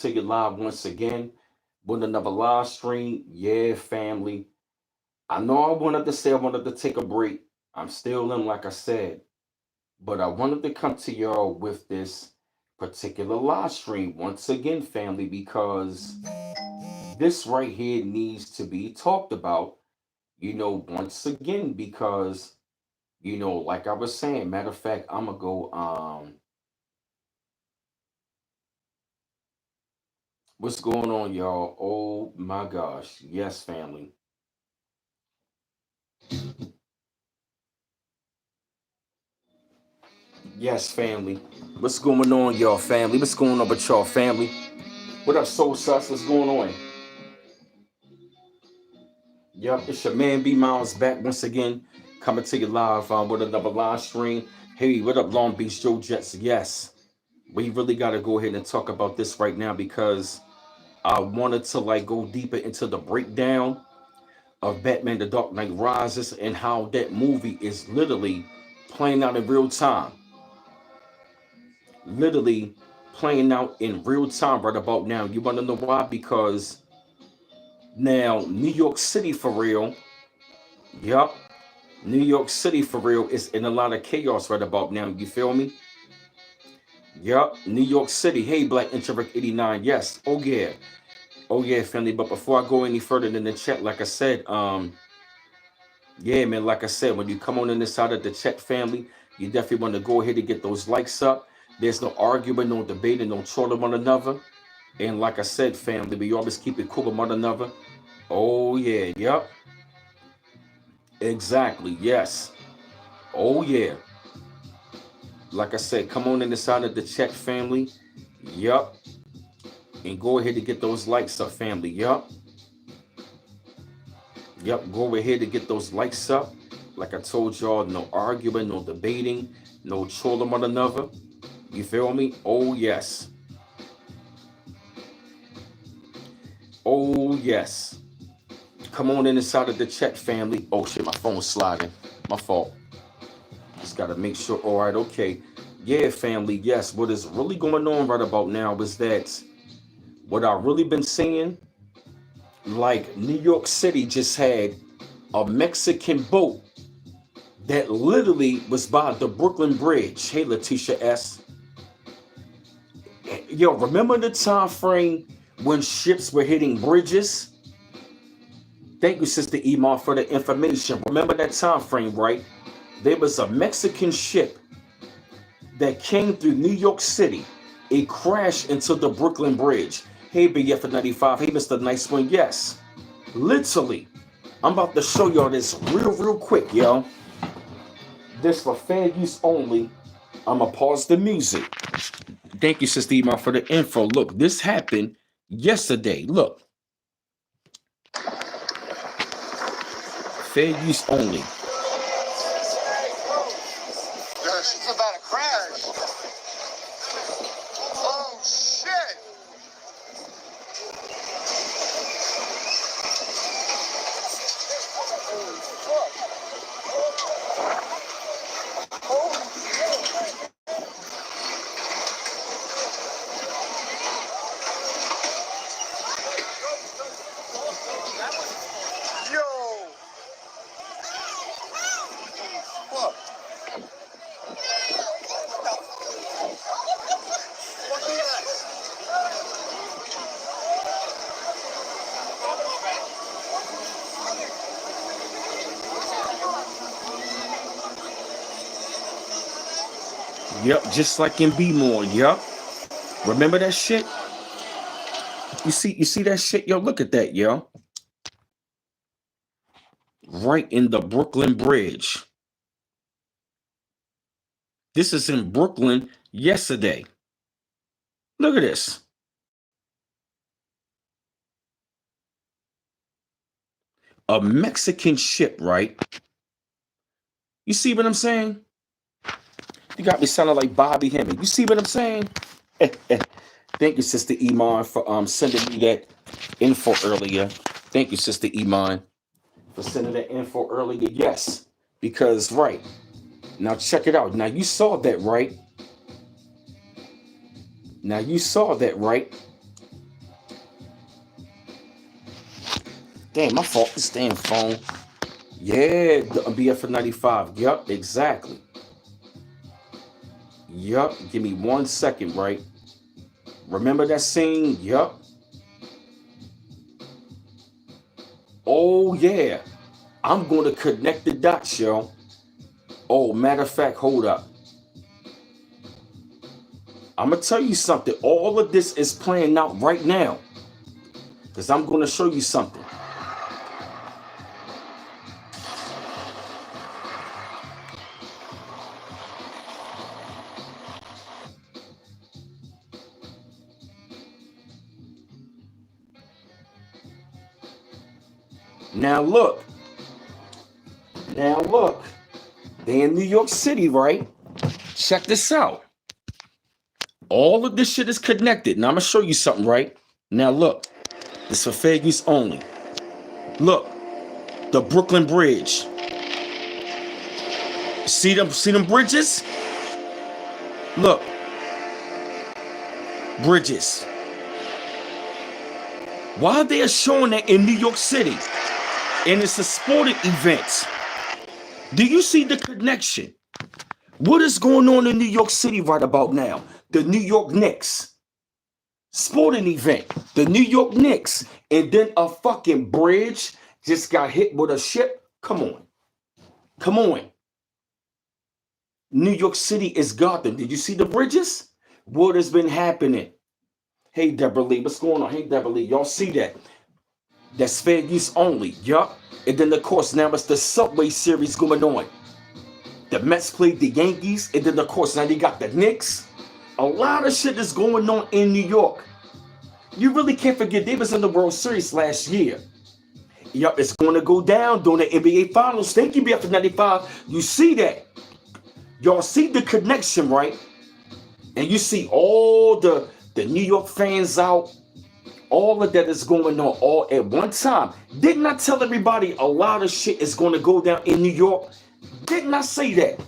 to you live once again with another live stream. Yeah, family. I know I wanted to say I wanted to take a break. I'm still in, like I said, but I wanted to come to y'all with this particular live stream once again, family, because this right here needs to be talked about, once again, because, like I was saying, matter of fact, I'm gonna go, what's going on, y'all? Oh my gosh. Yes, family. Yes, family. What's going on, y'all, family? What's going on with y'all, family? What up, Soul Sus? What's going on? Yup, it's your man B Miles back once again, coming to you live with another live stream. Hey, what up, Long Beach Joe Jets? Yes, we really got to go ahead and talk about this right now because I wanted to like go deeper into the breakdown of Batman: The Dark Knight Rises and how that movie is literally playing out in real time. Literally playing out in real time right about now. You want to know why? Because now New York City for real, yup, New York City for real is in a lot of chaos right about now. You feel me? Yup, New York City. Hey, Black Introvert 89. Yes. Oh yeah. Oh yeah, family. But before I go any further in the chat, like I said, yeah, man, like I said, when you come on in the side of the chat, family, you definitely want to go ahead and get those likes up. There's no arguing, no debating, no trolling one another. And like I said, family, we always keep it cool with one another. Oh yeah, yep, exactly, yes. Oh yeah. Like I said, come on in the side of the chat, family. Yup. And go ahead and get those likes up, family. Yup. Yup. Go ahead and get those likes up. Like I told y'all, no arguing, no debating, no trolling one another. You feel me? Oh yes. Oh yes. Come on in the side of the chat, family. Oh shit, my phone's sliding. My fault. Just gotta make sure. All right, okay. Yeah, family. Yes, what is really going on right about now is that what I really been seeing, like New York City just had a Mexican boat that literally was by the Brooklyn Bridge. Hey, Letitia S. Yo, remember the time frame when ships were hitting bridges? Thank you, Sister Iman, for the information. Remember that time frame, right? There was a Mexican ship that came through New York City. It crashed into the Brooklyn Bridge. Hey, BF95. Hey, Mr. Nice One. Yes. Literally. I'm about to show y'all this real quick, yo. This for fan use only. I'ma pause the music. Thank you, Sister Iman, for the info. Look, this happened yesterday. Look. Fair use only. It's about a crash. Oh, shit. Yo. What? What is that? Yep, just like in B-More. Yep. Remember that shit? You see that shit? Yo, look at that, yo. Right in the Brooklyn Bridge. This is in Brooklyn yesterday. Look at this. A Mexican ship, right? You see what I'm saying? You got me sounding like Bobby Hemming. You see what I'm saying? Thank you, Sister Iman, for sending me that info earlier. Thank you, Sister Iman, for sending that info earlier. Yes, because right now, check it out. Now you saw that, right? Now you saw that, right? Damn, my fault. This damn phone. Yeah, the BF 95. Yup, exactly. Yup. Give me 1 second, right? Remember that scene? Yup. Oh yeah. I'm gonna connect the dots, yo. Oh, matter of fact, hold up. I'm gonna tell you something. All of this is playing out right now. Because I'm gonna show you something. Now look. Now look. They in New York City, right? Check this out. All of this shit is connected. Now I'm gonna show you something, right? Now look. It's for fair use only. Look. The Brooklyn Bridge. See them bridges? Look. Bridges. Why they are showing that in New York City? And it's a sporting event. Do you see the connection? What is going on in New York City right about now? The New York Knicks. Sporting event. The New York Knicks. And then a fucking bridge just got hit with a ship. Come on. Come on. New York City is Gotham. Did you see the bridges? What has been happening? Hey, Deborah Lee. What's going on? Hey, Deborah Lee. Y'all see that? That's fair use only. Yup. And then, of course, now it's the Subway Series going on. The Mets played the Yankees. And then, of course, now they got the Knicks. A lot of shit is going on in New York. You really can't forget they was in the World Series last year. Yup, it's going to go down during the NBA Finals. Thank you, BF 95. You see that? Y'all see the connection, right? And you see all the New York fans out. All of that is going on all at one time. Didn't I tell everybody a lot of shit is going to go down in New York? Didn't I say that?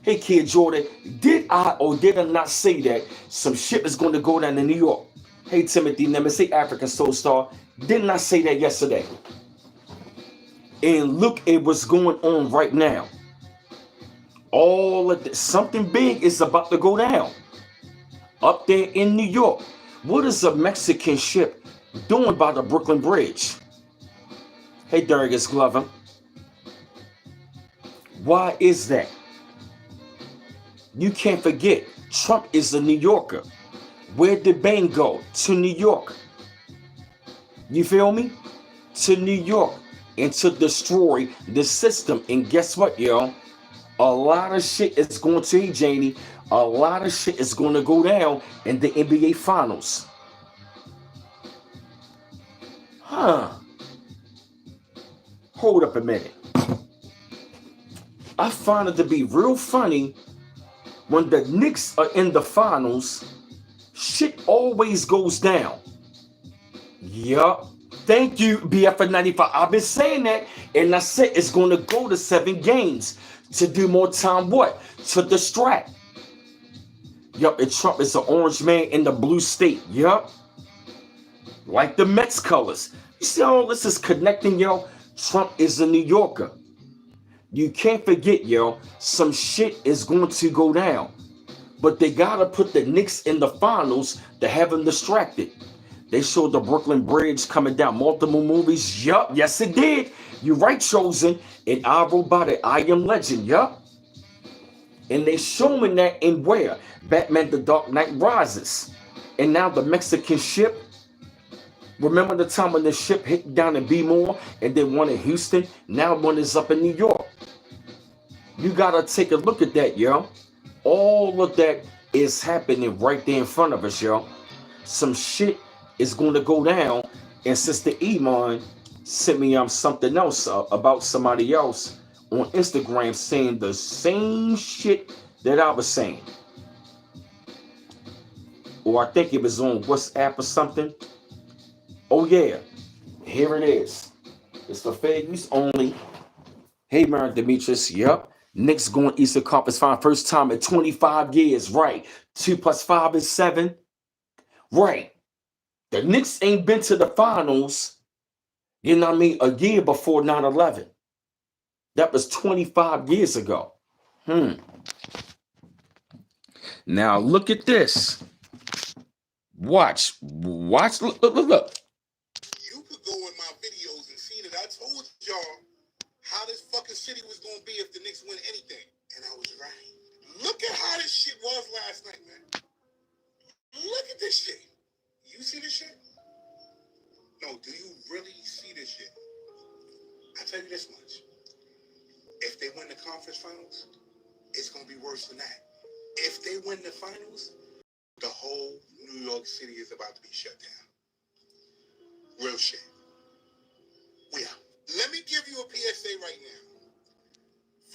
Hey, Kid Jordan, did I or did I not say that some shit is going to go down in New York? Hey, Timothy Nemesis, hey, African Soul Star, didn't I say that yesterday? And look at what's going on right now. All of this, something big is about to go down. Up there in New York. What is a Mexican ship doing by the Brooklyn Bridge? Hey, Darius Glover. Why is that? You can't forget, Trump is a New Yorker. Where did Bane go? To New York. You feel me? To New York. And to destroy the system. And guess what, y'all? A lot of shit is going to, hey, Janie, a lot of shit is going to go down in the NBA Finals. Huh. Hold up a minute. I find it to be real funny when the Knicks are in the finals, shit always goes down. Yup. Thank you, BF 95. I've been saying that, and I said it's going to go to 7 games to do more time what? To distract. Yup, and Trump is an orange man in the blue state. Yup. Like the Mets colors. You see how all this is connecting, yo? Trump is a New Yorker. You can't forget, yo, some shit is going to go down. But they gotta put the Knicks in the finals to have them distracted. They showed the Brooklyn Bridge coming down multiple movies. Yup, yes it did. You're right, Chosen. And I Robot, I Am Legend, yup. And they showing that in where? Batman The Dark Knight Rises. And now the Mexican ship. Remember the time when the ship hit down in B-More and then one in Houston? Now one is up in New York. You gotta take a look at that, yo. All of that is happening right there in front of us, yo. Some shit is going to go down. And Sister Iman sent me something else about somebody else on Instagram saying the same shit that I was saying. Or I think it was on WhatsApp or something. Oh yeah, here it is. It's for fair use only. Hey, Mary Demetrius, yup. Knicks going Eastern Conference Final first time in 25 years, right? 2 + 5 is 7. Right. The Knicks ain't been to the finals. You know what I mean? A year before 9/11. That was 25 years ago. Now look at this. Watch. Look. You could go in my videos and see that I told y'all how this fucking city was gonna be if the Knicks win anything. And I was right. Look at how this shit was last night, man. Look at this shit. You see this shit? No, do you really see this shit? I tell you this much. If they win the conference finals, it's gonna be worse than that. If they win the finals, the whole New York City is about to be shut down. Real shit. We out. Let me give you a PSA right now.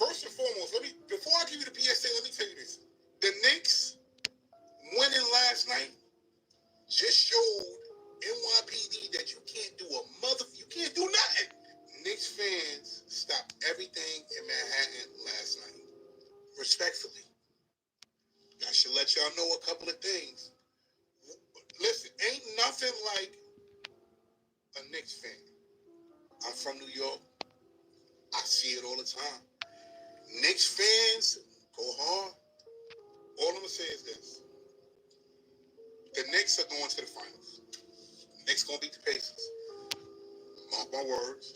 First and foremost, before I give you the PSA, let me tell you this. The Knicks winning last night just showed NYPD that you can't do you can't do nothing. Knicks fans stopped everything in Manhattan last night. Respectfully. I should let y'all know a couple of things. Listen, ain't nothing like a Knicks fan. I'm from New York. I see it all the time. Knicks fans go hard. All I'm going to say is this. The Knicks are going to the finals. Knicks going to beat the Pacers. Mark my words.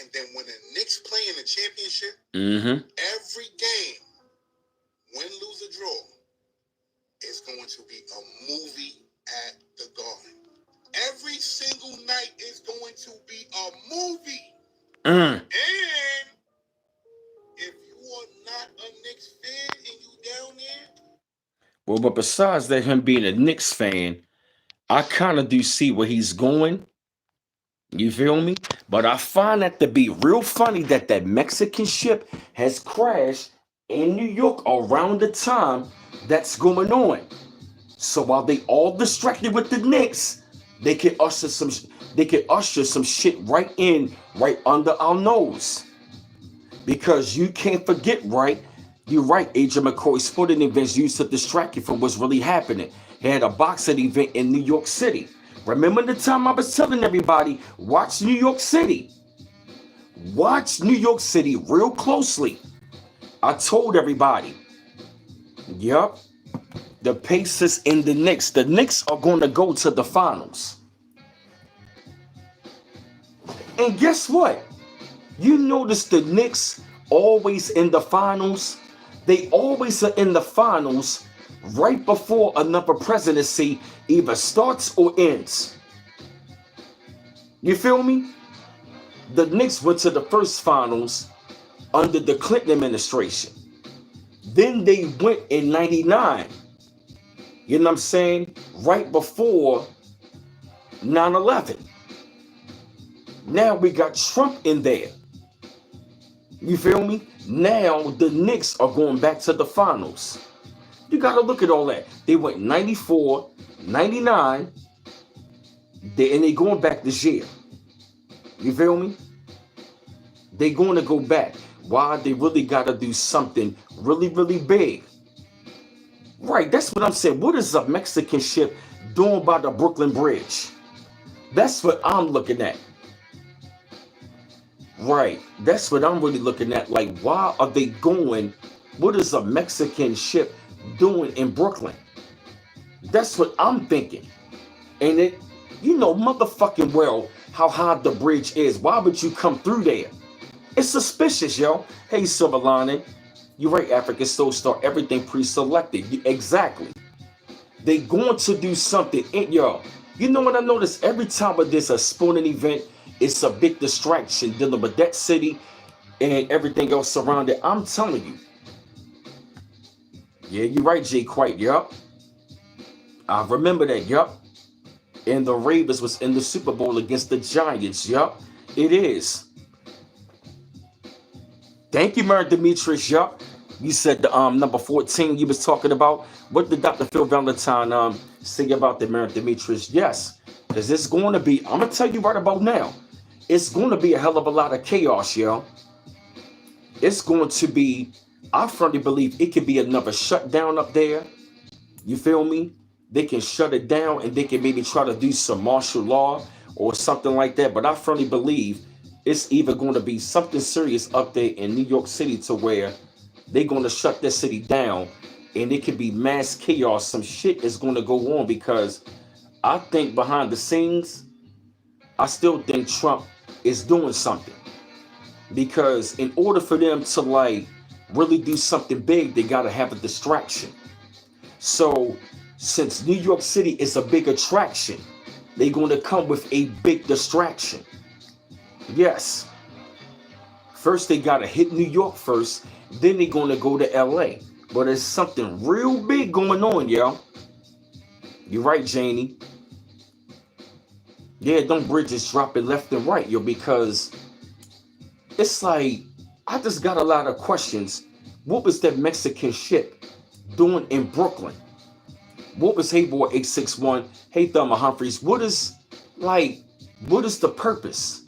And then when the Knicks play in the championship, every game, win, lose, or draw, is going to be a movie at the Garden. Every single night is going to be a movie. And if you are not a Knicks fan and you down there. Well, but besides that, him being a Knicks fan, I kind of do see where he's going. You feel me? But I find that to be real funny that that Mexican ship has crashed in New York around the time that's going on. So while they all distracted with the Knicks, they can usher some shit right under our nose. Because you can't forget, right? You're right, Agent McCoy's sporting events used to distract you from what's really happening. He had a boxing event in New York City. Remember the time I was telling everybody, watch New York City. Watch New York City real closely. I told everybody, yup, the Pacers and the Knicks. The Knicks are going to go to the finals. And guess what? You notice the Knicks always in the finals. They always are in the finals right before another presidency either starts or ends. You feel me? The Knicks went to the first finals under the Clinton administration. Then they went in 99. You know what I'm saying? Right before 9/11. Now we got Trump in there. You feel me? Now the Knicks are going back to the finals. You got to look at all that. They went 94, 99, and they going back this year. You feel me? They going to go back. Why? They really got to do something really, really big. Right, that's what I'm saying. What is a Mexican ship doing by the Brooklyn Bridge? That's what I'm looking at. Right, that's what I'm really looking at. Like, why are they going? What is a Mexican ship doing in Brooklyn? That's what I'm thinking. And it, you know, motherfucking well how high the bridge is. Why would you come through there? It's suspicious, yo. Hey, Silver Lining. You're right, African Soul Star. Everything pre-selected. Exactly. They going to do something. Yo, you know what I notice? Every time there's a sporting event, it's a big distraction dealing with that city and everything else surrounding. I'm telling you. Yeah, you're right, Jay Quite. Yup. I remember that. Yup. And the Ravens was in the Super Bowl against the Giants. Yup. It is. Thank you, Mary Demetrius. Yup. You said the number 14 you was talking about. What did Dr. Phil Valentine say about the Mary Demetrius? Yes. Because it's going to be, I'm going to tell you right about now, it's going to be a hell of a lot of chaos, yo. It's going to be, I firmly believe it could be another shutdown up there. You feel me? They can shut it down and they can maybe try to do some martial law or something like that. But I firmly believe it's either going to be something serious up there in New York City to where they're going to shut that city down, and it could be mass chaos. Some shit is going to go on because I think behind the scenes, I still think Trump is doing something. Because in order for them to like really do something big, they got to have a distraction. So since New York City is a big attraction, they're going to come with a big distraction. Yes. First, they got to hit New York first. Then they're going to go to LA. But there's something real big going on, yo. You're right, Janie. Yeah, them bridges dropping left and right, yo, because it's like, I just got a lot of questions. What was that Mexican ship doing in Brooklyn? What was Hey Boy 861? Hey Thelma Humphreys, what is the purpose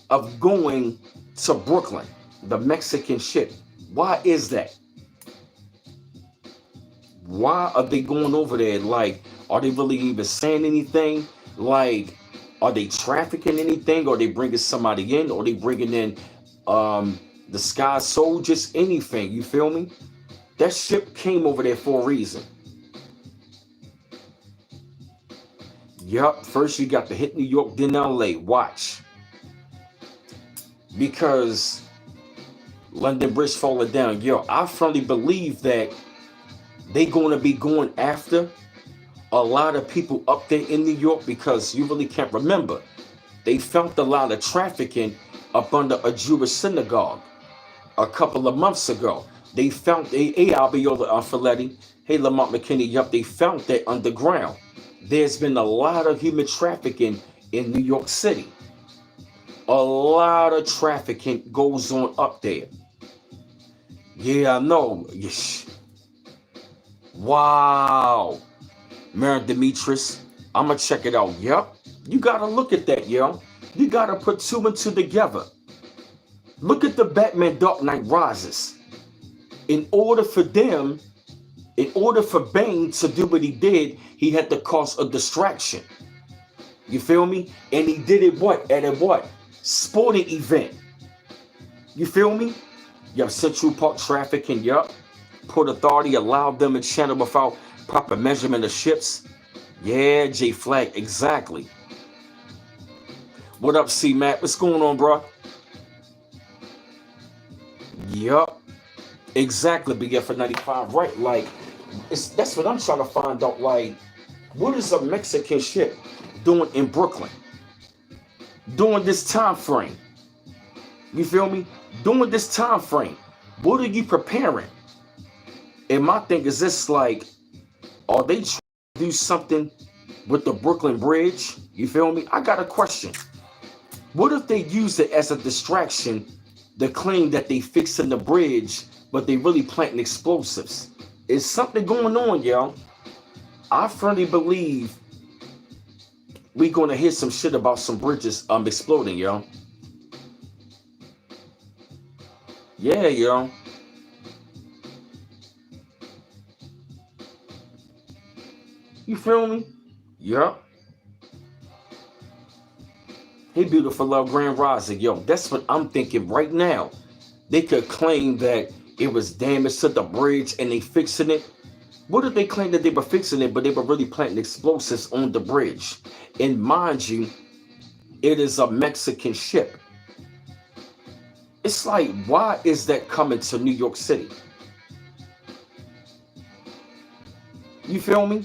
of going to Brooklyn, the Mexican ship? Why is that? Why are they going over there? Like, are they really even saying anything? Like, are they trafficking anything? Are they bringing somebody in? Or are they bringing in the Sky Soldiers? Anything, you feel me? That ship came over there for a reason. Yup, first you got to hit New York, then LA. Watch. Because London Bridge falling down. Yo, I firmly believe that they going to be going after a lot of people up there in New York, because you really can't remember. They found a lot of trafficking up under a Jewish synagogue a couple of months ago. They found Albiola Faletti, hey Lamont McKinney, yup, they found that underground. There's been a lot of human trafficking in New York City. A lot of trafficking goes on up there. Yeah, I know. Wow. Mary Demetrius, I'm going to check it out. Yep. You got to look at that, yo. You got to put two and two together. Look at the Batman Dark Knight Rises. In order for Bane to do what he did, he had to cause a distraction. You feel me? And he did it what? At a what? Sporting event. You feel me? Yup, Central Park trafficking, yup. Port Authority allowed them to channel without proper measurement of ships. Yeah, J Flag, exactly. What up, C Matt? What's going on, bro? Yup. Exactly, BF for 95, right? Like, that's what I'm trying to find out. Like, what is a Mexican ship doing in Brooklyn during this time frame? You feel me? During this time frame, what are you preparing? And my thing is this, like, are they trying to do something with the Brooklyn Bridge? You feel me? I got a question. What if they use it as a distraction to claim that they fixing the bridge, but they really planting explosives? Is something going on, y'all? I firmly believe we gonna hear some shit about some bridges exploding, y'all. Yeah, y'all. You feel me? Yup. Hey, beautiful love, Grand Rising. Yo, that's what I'm thinking right now. They could claim that it was damage to the bridge and they fixing it. What if they claim that they were fixing it, but they were really planting explosives on the bridge? And mind you, it is a Mexican ship. It's like, why is that coming to New York City? You feel me?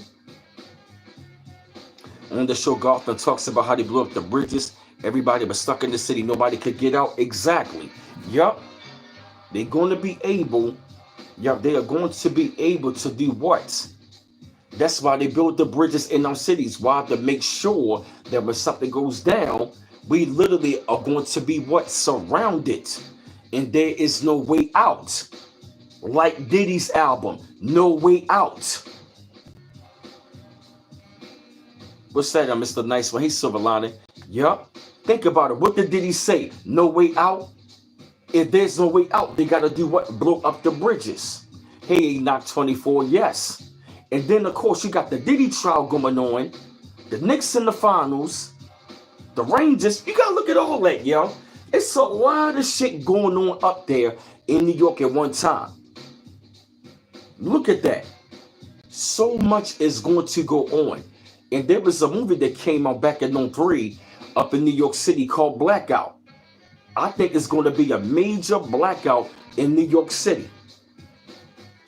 On the show, Gotham talks about how they blew up the bridges. Everybody was stuck in the city. Nobody could get out. Exactly. Yup. They're going to be able. Yup. They are going to be able to do what? That's why they build the bridges in our cities. Why? To make sure that when something goes down, we literally are going to be what? Surrounded. And there is no way out. Like Diddy's album, No Way Out. What's that, Mr. Nice One? Hey, Silverline. Yup. Think about it. What did Diddy say? No way out? If there's no way out, they got to do what? Blow up the bridges. Hey, Knock 24, yes. And then, of course, you got the Diddy trial going on. The Knicks in the finals. The Rangers, you gotta look at all that, yo. It's a lot of shit going on up there in New York at one time. Look at that. So much is going to go on. And there was a movie that came out back in '03 up in New York City called Blackout. I think it's going to be a major blackout in New York City.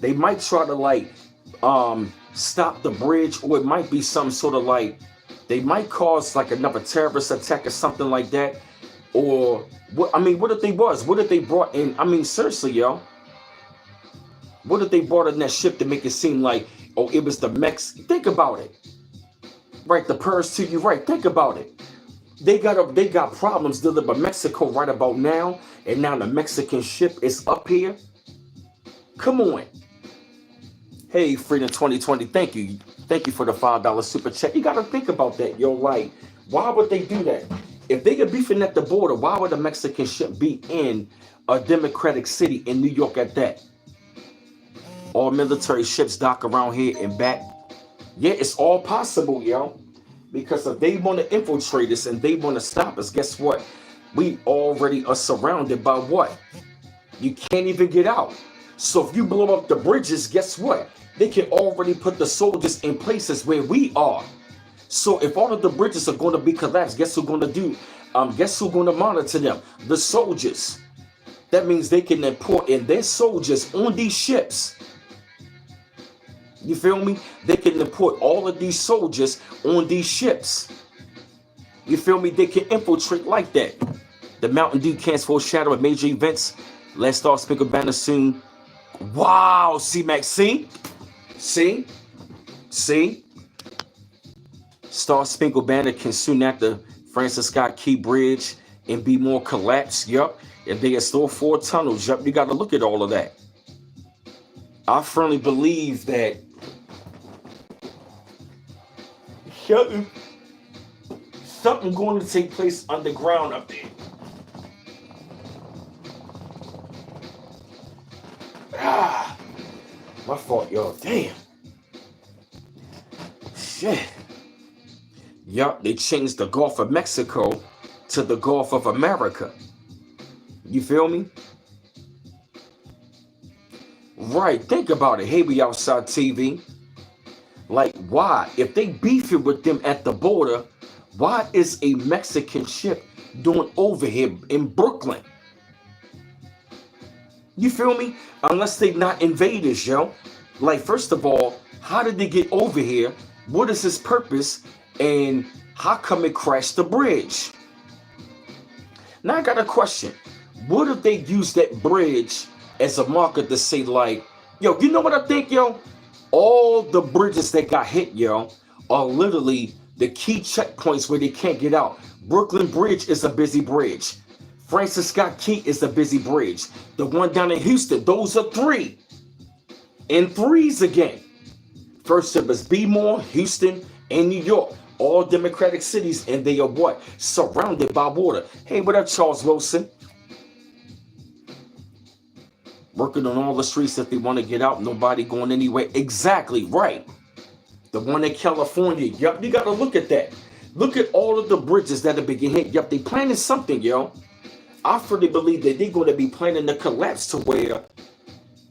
They might try to stop the bridge, or it might be some sort of they might cause another terrorist attack or something like that. Or what? I mean, what if they was? What if they brought in? I mean, seriously, yo. What if they brought in that ship to make it seem like, oh, it was the Mex? Think about it. Right, the purse to you, right? Think about it. They got problems dealing with Mexico right about now, and now the Mexican ship is up here. Come on. Hey, Freedom 2020, thank you for the $5 super chat. You got to think about that, yo. Like, why would they do that? If they are beefing at the border, why would a Mexican ship be in a Democratic city in New York at that? All military ships dock around here and back. Yeah, it's all possible, yo. Because if they want to infiltrate us and they want to stop us, guess what? We already are surrounded by what? You can't even get out. So if you blow up the bridges, guess what? They can already put the soldiers in places where we are. So if all of the bridges are going to be collapsed, guess who's going to do? Guess who's going to monitor them? The soldiers. That means they can import in their soldiers on these ships. You feel me? They can import all of these soldiers on these ships. You feel me? They can infiltrate like that. The Mountain Dew cans foreshadow at major events. Let's start Spangled Banner soon. Wow, C-Max, see? Star Spangled Banner can soon after Francis Scott Key Bridge and be more collapsed. Yup. If they install 4 tunnels, yup, you got to look at all of that. I firmly believe that something going to take place underground up there. My fault, y'all. Damn. Shit. Yup, they changed the Gulf of Mexico to the Gulf of America. You feel me? Right, think about it. Hey, we outside TV. Like, why? If they beefing with them at the border, why is a Mexican ship doing over here in Brooklyn? You feel me? Unless they not invaders, yo. Like, first of all, how did they get over here? What is its purpose? And how come it crashed the bridge? Now I got a question. What if they use that bridge as a marker to say, like, yo, you know what I think, yo? All the bridges that got hit, yo, are literally the key checkpoints where they can't get out. Brooklyn Bridge is a busy bridge. Francis Scott Key is a busy bridge. The one down in Houston, those are 3. And 3s again. First it was Bmore, Houston, and New York. All Democratic cities, and they are what? Surrounded by water. Hey, what up, Charles Wilson? Working on all the streets that they want to get out. Nobody going anywhere. Exactly, right. The one in California. Yup, you got to look at that. Look at all of the bridges that have been hit. Yup, they planning something, yo. I fully believe that they're going to be planning the collapse to where,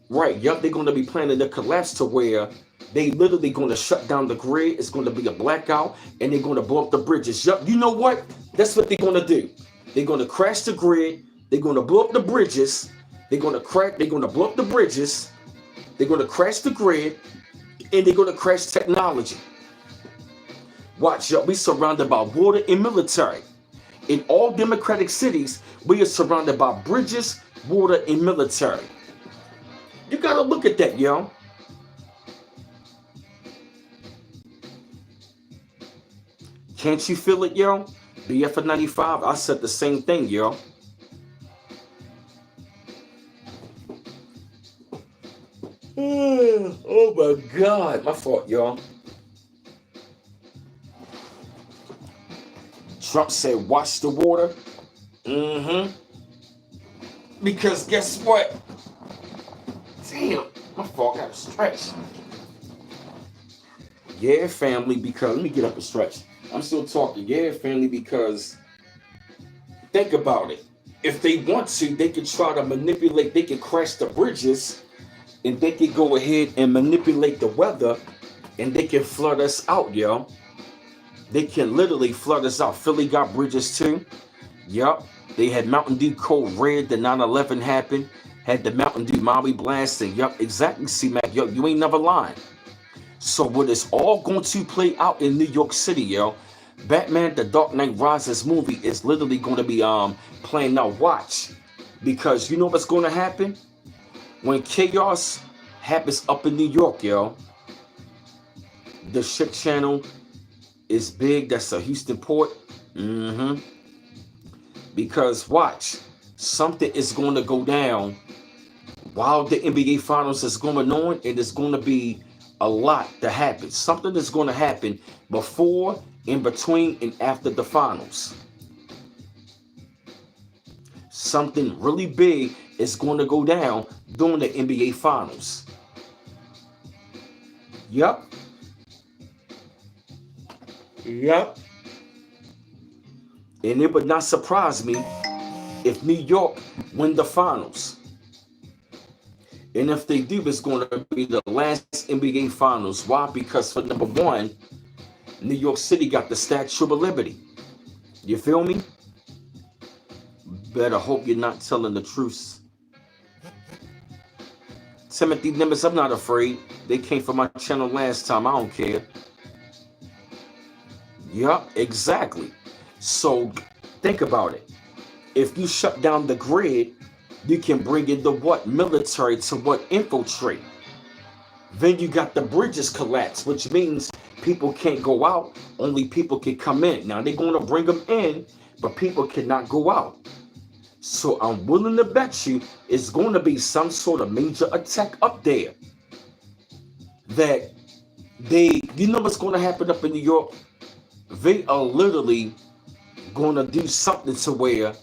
right, yup, they're going to be planning the collapse to where they literally going to shut down the grid. It's going to be a blackout, and they're going to blow up the bridges. Yup, you know what? That's what they're going to do. They're going to crash the grid. They're going to blow up the bridges. They're going to blow up the bridges. They're going to crash the grid, and they're going to crash technology. Watch, y'all. We surrounded by water and military. In all democratic cities, we are surrounded by bridges, water, and military. You got to look at that, yo. Can't you feel it, yo? BF 95, I said the same thing, yo. Oh my God, my fault, y'all. Trump said, watch the water. Because guess what? Damn, my fault, got to stretch. Yeah, family, because, let me get up and stretch. I'm still talking. Yeah, family, because Think about it. If they want to, they can try to manipulate, they can crash the bridges, and they can go ahead and manipulate the weather, and they can flood us out, yo. They can literally flood us out. Philly got bridges too. Yup. They had Mountain Dew Code Red, the 9/11 happened. Had the Mountain Dew Maui Blast, and yup, exactly, C-Mac. Yo, you ain't never lying. So what is all going to play out in New York City, yo? Batman The Dark Knight Rises movie is literally going to be playing out. Watch. Because you know what's going to happen? When chaos happens up in New York, yo, the ship channel is big. That's a Houston port. Because watch, something is going to go down while the NBA Finals is going on, and it's going to be a lot to happen. Something is going to happen before, in between, and after the finals. Something really big is going to go down during the NBA Finals. Yup. Yup. And it would not surprise me if New York win the finals. And if they do, it's going to be the last NBA Finals. Why? Because for number one, New York City got the Statue of Liberty. You feel me? Better hope you're not telling the truth. Timothy Nimbus, I'm not afraid. They came from my channel last time. I don't care. Yup, exactly. So think about it. If you shut down the grid, you can bring in the what? Military to what? Infiltrate. Then you got the bridges collapse, which means people can't go out. Only people can come in. Now they're going to bring them in, but people cannot go out. So I'm willing to bet you it's going to be some sort of major attack up there. That you know what's going to happen up in New York? They are literally going to do something to where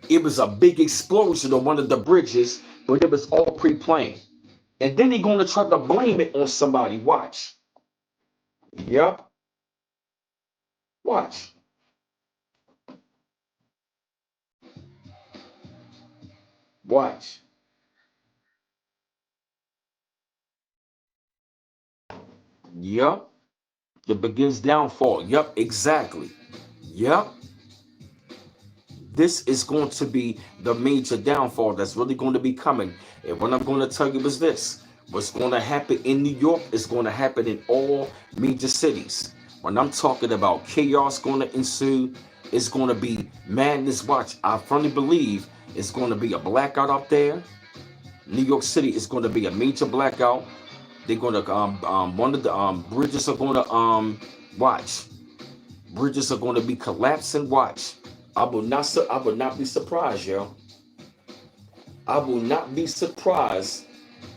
it was a big explosion on one of the bridges, but it was all pre-planned. And then they're going to try to blame it on somebody. Watch. Yep. Watch. Watch. Yep. It begins downfall. Yep, exactly. Yep. This is going to be the major downfall that's really going to be coming. And what I'm going to tell you is this. What's going to happen in New York is going to happen in all major cities. When I'm talking about chaos going to ensue, it's going to be madness. Watch, I firmly believe it's going to be a blackout up there. New York City is going to be a major blackout. They're going to, one of the bridges are going to, watch. Bridges are going to be collapsing. Watch. I will not be surprised, yo. I will not be surprised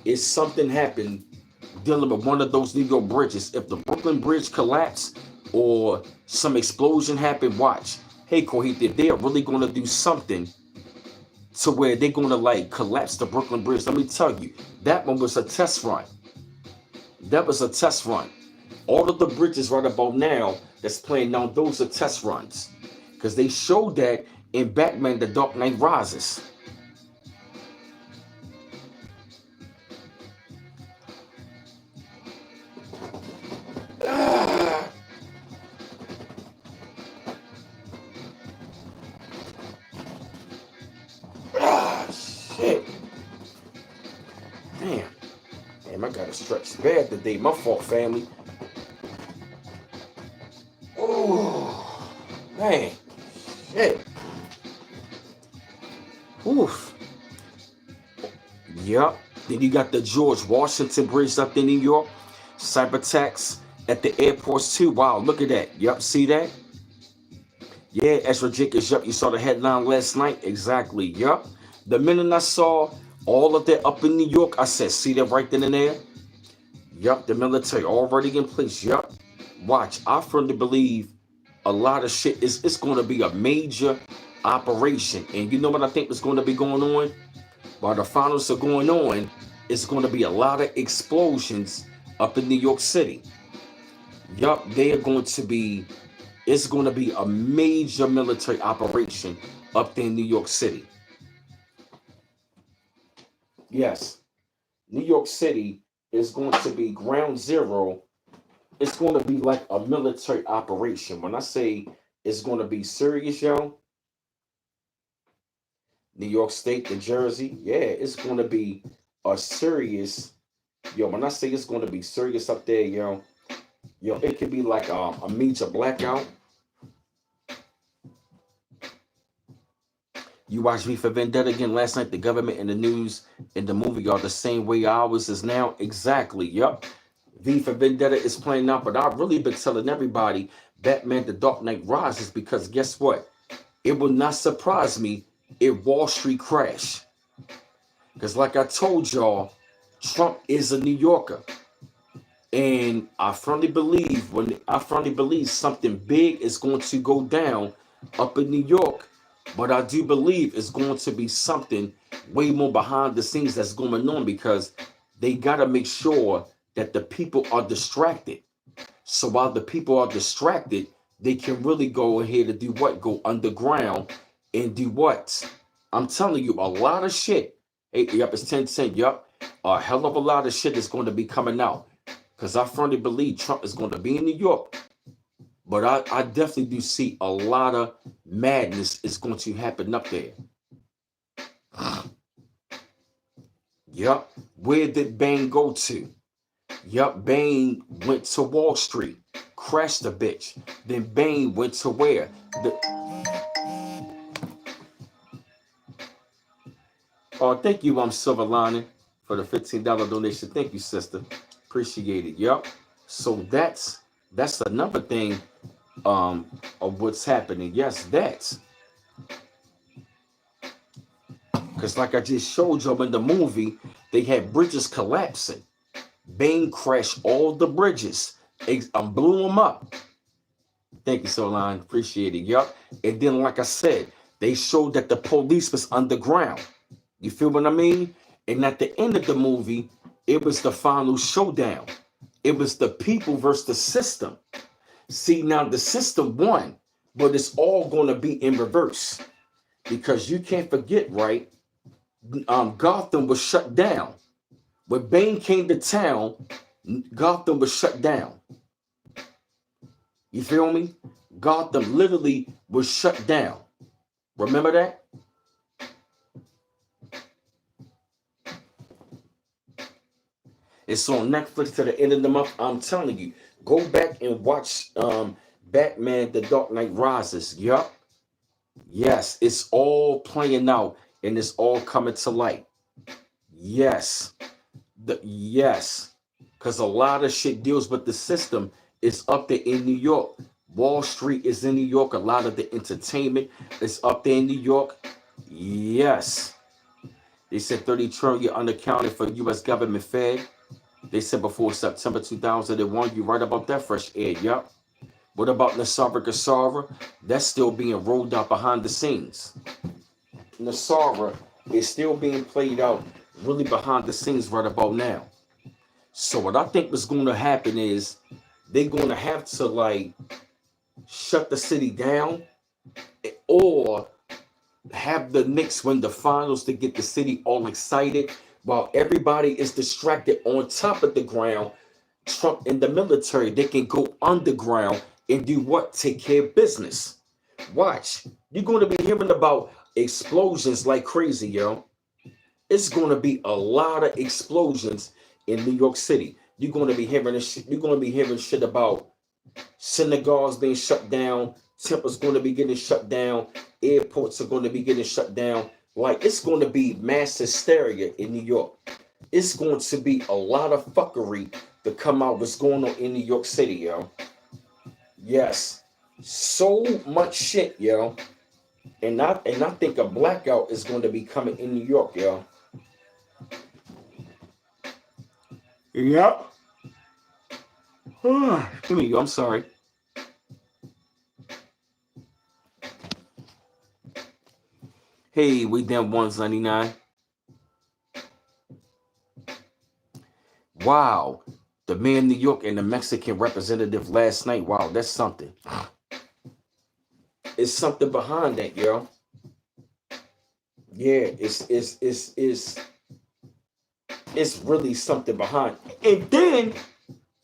if something happened dealing with one of those New York bridges. If the Brooklyn Bridge collapsed or some explosion happened, watch. Hey, Kohite, they're really going to do something to where they're going to like collapse the Brooklyn Bridge. Let me tell you, that one was a test run. That was a test run. All of the bridges right about now that's playing now, those are test runs. Because they showed that in Batman The Dark Knight Rises. Shit. Damn, I gotta stretch bad today. My fault, family. Oh, man. Shit. Oof. Yup. Then you got the George Washington Bridge up in New York. Cyber attacks at the airports too. Wow, look at that. Yup, see that? Yeah, Ezra Jacobs. Yup, you saw the headline last night. Exactly. Yup. The minute I saw all of that up in New York, I said, see that right then and there? Yup, the military already in place. Yup. Watch, I firmly believe a lot of shit it's going to be a major operation. And you know what I think is going to be going on? While the finals are going on, it's going to be a lot of explosions up in New York City. Yup, they are going to be, it's going to be a major military operation up there in New York City. Yes, New York City is going to be ground zero. It's going to be like a military operation. When I say it's going to be serious, yo, New York State, New Jersey, yeah, it's going to be a serious, yo, when I say it's going to be serious up there, yo, it could be like a major blackout. You watched V for Vendetta again last night. The government and the news and the movie are the same way ours is now. Exactly. Yep. V for Vendetta is playing out, but I've really been telling everybody Batman The Dark Knight Rises, because guess what? It will not surprise me if Wall Street crash. Because like I told y'all, Trump is a New Yorker. And I firmly believe something big is going to go down up in New York. But I do believe it's going to be something way more behind the scenes that's going on, because they got to make sure that the people are distracted. So while the people are distracted, they can really go ahead and do what? Go underground and do what? I'm telling you, a lot of shit. Hey, yep, it's 10-10. Yup. A hell of a lot of shit is going to be coming out. Because I firmly believe Trump is going to be in New York. But I definitely do see a lot of madness is going to happen up there. Yup. Where did Bane go to? Yup. Bane went to Wall Street. Crashed the bitch. Then Bane went to where? Oh, thank you, Silver Lining, for the $15 donation. Thank you, sister. Appreciate it. Yup. So that's another thing of what's happening. Yes, that's because like I just showed you in the movie, they had bridges collapsing. Bane crashed all the bridges. Blew them up. Thank you, Soline. Appreciate it. Yup. And then, like I said, they showed that the police was underground. You feel what I mean? And at the end of the movie, it was the final showdown. It was the people versus the system. See, now the system won, but it's all going to be in reverse, because you can't forget, right? Gotham was shut down. When Bane came to town, Gotham was shut down. You feel me? Gotham literally was shut down. Remember that? It's on Netflix to the end of the month. I'm telling you, go back and watch Batman The Dark Knight Rises. Yup. Yes, it's all playing out and it's all coming to light. Yes. Yes. Because a lot of shit deals with the system is up there in New York. Wall Street is in New York. A lot of the entertainment is up there in New York. Yes. They said 30 trillion unaccounted for U.S. government Fed. They said before September 2001. You right about that, Fresh Air. Yup. What about Nasara Gasara? That's still being rolled out behind the scenes. Nasara is still being played out really behind the scenes right about now. So what I think was going to happen is they're going to have to like shut the city down, or have the Knicks win the finals to get the city all excited while everybody is distracted on top of the ground. Trump and the military, they can go underground and do what? Take care of business. Watch. You're going to be hearing about explosions like crazy, yo. It's going to be a lot of explosions in New York City. You're going to be hearing you're going to be hearing shit about synagogues being shut down, temples going to be getting shut down, airports are going to be getting shut down. Like, it's going to be mass hysteria in New York. It's going to be a lot of fuckery to come out what's going on in New York City, yo. Yes. So much shit, yo. And I think a blackout is going to be coming in New York, yo. Yep. Here we go. I'm sorry. Hey, we down 199. Wow. The man in New York and the Mexican representative last night. Wow, that's something. It's something behind that, yo. Yeah, it's really something behind. And then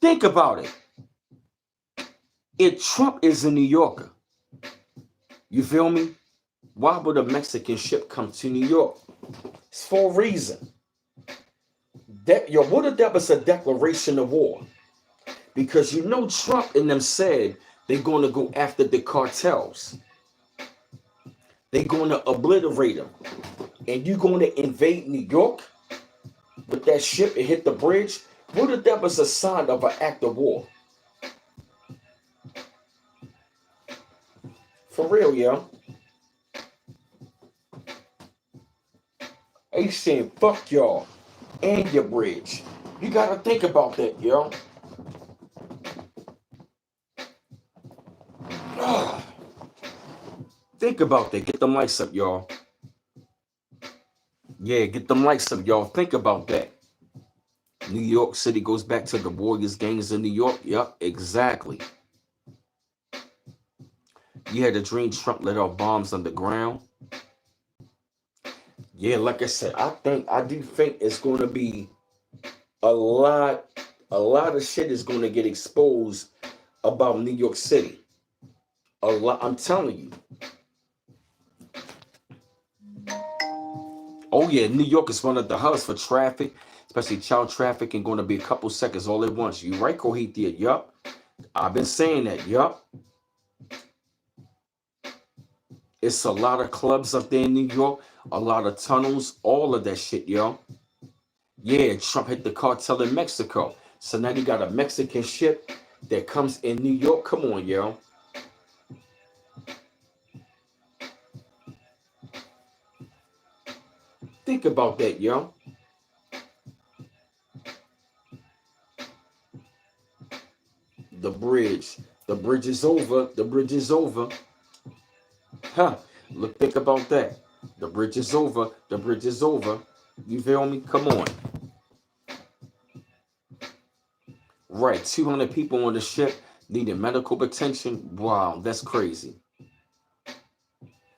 think about it. If Trump is a New Yorker, you feel me? Why would a Mexican ship come to New York? It's for a reason. That what if that was a declaration of war? Because you know Trump and them said they're going to go after the cartels. They're going to obliterate them. And you're going to invade New York with that ship and hit the bridge? What if that was a sign of an act of war? For real, yo. He's saying, fuck y'all and your bridge. You gotta think about that, yo. Think about that. Get them lights up, y'all. Yeah, get them lights up, y'all. Think about that. New York City goes back to the Warriors gangs in New York. Yep, exactly. You had a dream Trump let off bombs underground. Yeah, like I said, I do think it's gonna be a lot of shit is gonna get exposed about New York City. A lot, I'm telling you. Oh yeah, New York is one of the hubs for traffic, especially child trafficking. Going to be a couple seconds all at once. You right, Kohithia? Yup. I've been saying that. Yup. It's a lot of clubs up there in New York, a lot of tunnels, all of that shit, yo. Yeah, Trump hit the cartel in Mexico. So now you got a Mexican ship that comes in New York. Come on, yo. Think about that, yo. The bridge. The bridge is over. The bridge is over. Huh. Look, think about that. The bridge is over. The bridge is over. You feel me? Come on. Right. 200 people on the ship needing medical attention. Wow, that's crazy.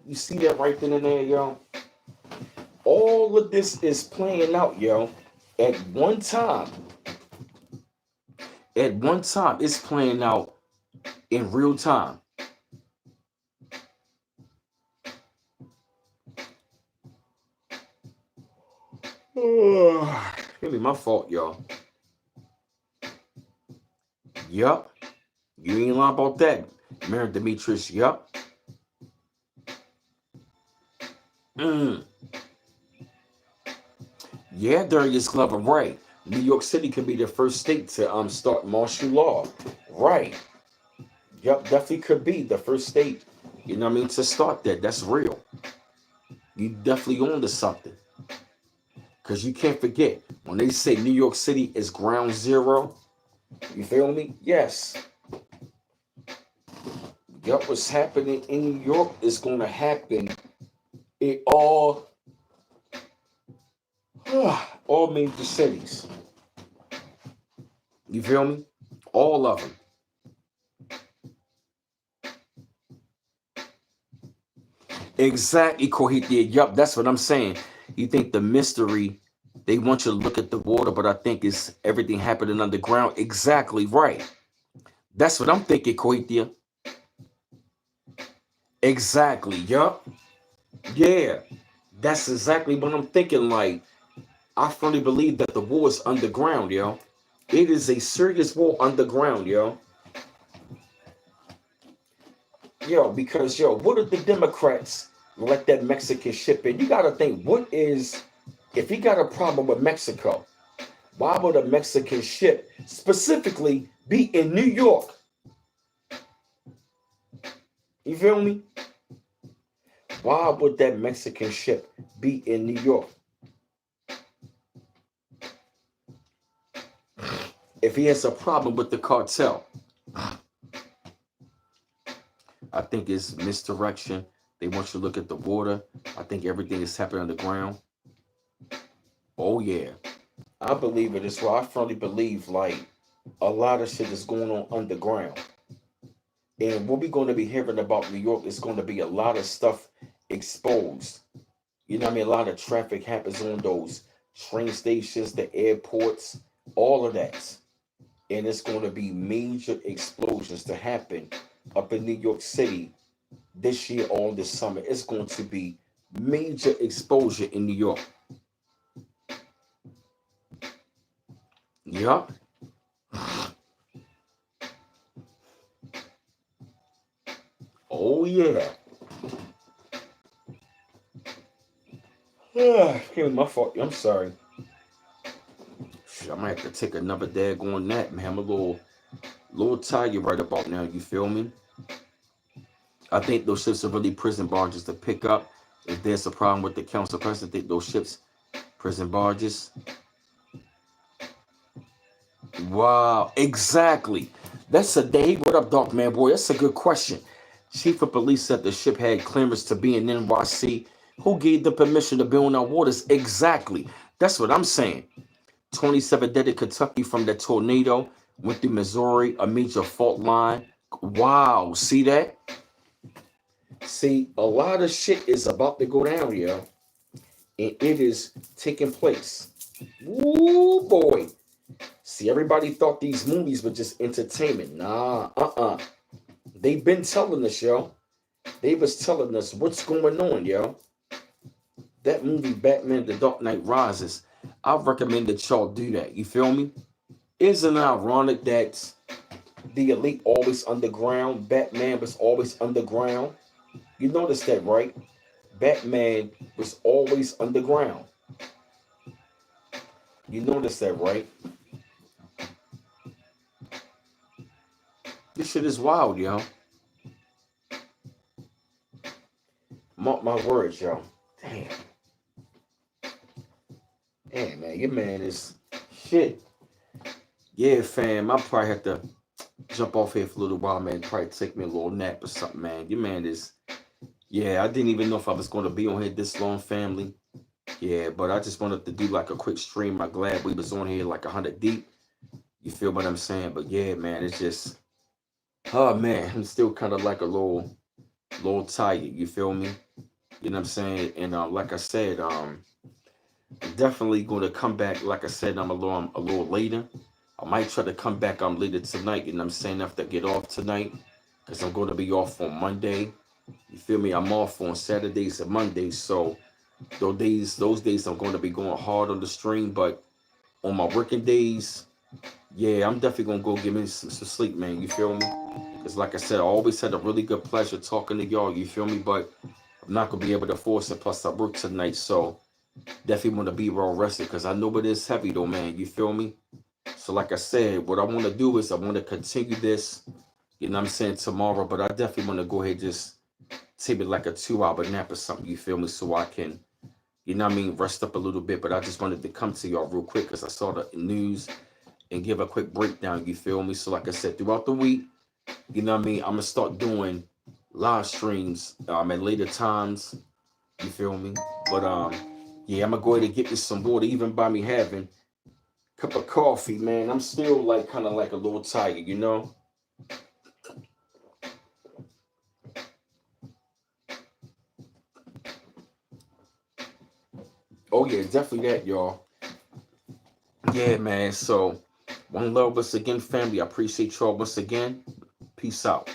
You see that right then and there, yo? All of this is playing out, yo. At one time. At one time, it's playing out in real time. Maybe my fault, y'all. Yup. You ain't lying about that. Mary Demetrius, yup. Yeah, Darius Glover, right. New York City could be the first state to start martial law. Right. Yup, definitely could be the first state, you know what I mean, to start that. That's real. You definitely on to something. Because you can't forget, when they say New York City is ground zero, you feel me? Yes. Yup, what's happening in New York is going to happen. It all major cities. You feel me? All of them. Exactly, Kohithia. Yup, that's what I'm saying. You think the mystery, they want you to look at the water, but I think it's everything happening underground. Exactly right. That's what I'm thinking, Kohithia. Exactly. Yup. Yeah. That's exactly what I'm thinking. Like, I firmly believe that the war is underground, yo. It is a serious war underground, yo. Yo, because yo, what if the Democrats let that Mexican ship in? You gotta think, if he got a problem with Mexico, why would a Mexican ship specifically be in New York? You feel me? Why would that Mexican ship be in New York? If he has a problem with the cartel, I think it's misdirection. They want you to look at the water. I think everything is happening underground. Oh yeah. I believe it as well. I firmly believe like a lot of shit is going on underground. And what we're going to be hearing about New York is going to be a lot of stuff exposed. You know what I mean? A lot of traffic happens on those train stations, the airports, all of that. And it's going to be major explosions to happen up in New York City this year or this summer. It's going to be major exposure in New York. Yup. Oh yeah. Here's my fault. I'm sorry. Shit, I might have to take another daggone nap, man. I'm a little tired right about now. You feel me? I think those ships are really prison barges to pick up. If there's a problem with the council president, I think those ships, prison barges. Wow, exactly. That's a day. What up, Dark Man Boy? That's a good question. Chief of police said the ship had clearance to be in NYC. Who gave the permission to be on our waters? Exactly. That's what I'm saying. 27 dead in Kentucky from the tornado. Went through Missouri, a major fault line. Wow, see that? See, a lot of shit is about to go down here, and it is taking place. Woo, boy. See, everybody thought these movies were just entertainment. Nah, They've been telling us, yo. They was telling us what's going on, yo. That movie, Batman The Dark Knight Rises, I recommend that y'all do that. You feel me? Isn't it ironic that the elite always underground? Batman was always underground. You notice that, right? Batman was always underground. You notice that, right? This shit is wild, yo. Mark my words, yo. Damn. Damn, man. Your man is shit. Yeah, fam. I probably have to jump off here for a little while, man. Probably take me a little nap or something, man. Your man is... Yeah, I didn't even know if I was going to be on here this long, family. Yeah, but I just wanted to do like a quick stream. I'm glad we was on here like 100 deep. You feel what I'm saying? But yeah, man, it's just... Oh, man. I'm still kind of like a little tired. You feel me? You know what I'm saying? And like I said, I'm definitely going to come back. Like I said, I'm a little later. I might try to come back later tonight. You know what I'm saying? After I get off tonight, because I'm going to be off on Monday. You feel me? I'm off on Saturdays and Mondays. So those days I'm going to be going hard on the stream. But on my working days, yeah, I'm definitely going to go give me some sleep, man. You feel me? Because like I said, I always had a really good pleasure talking to y'all. You feel me? But I'm not going to be able to force it. Plus, I work tonight. So definitely want to be well rested because I know it is heavy, though, man. You feel me? So like I said, what I want to do is I want to continue this, you know what I'm saying, tomorrow. But I definitely want to go ahead and just take it like a 2-hour nap or something, you feel me? So I can, you know what I mean, rest up a little bit. But I just wanted to come to y'all real quick because I saw the news and give a quick breakdown, you feel me? So like I said, throughout the week, you know what I mean, I'm going to start doing live streams at later times, you feel me? But yeah, I'm going to go ahead and get me some water, even by me having a cup of coffee, man. I'm still like kind of like a little tired, you know? Oh yeah, definitely that, y'all. Yeah, man. So one love once again, family. I appreciate y'all once again. Peace out.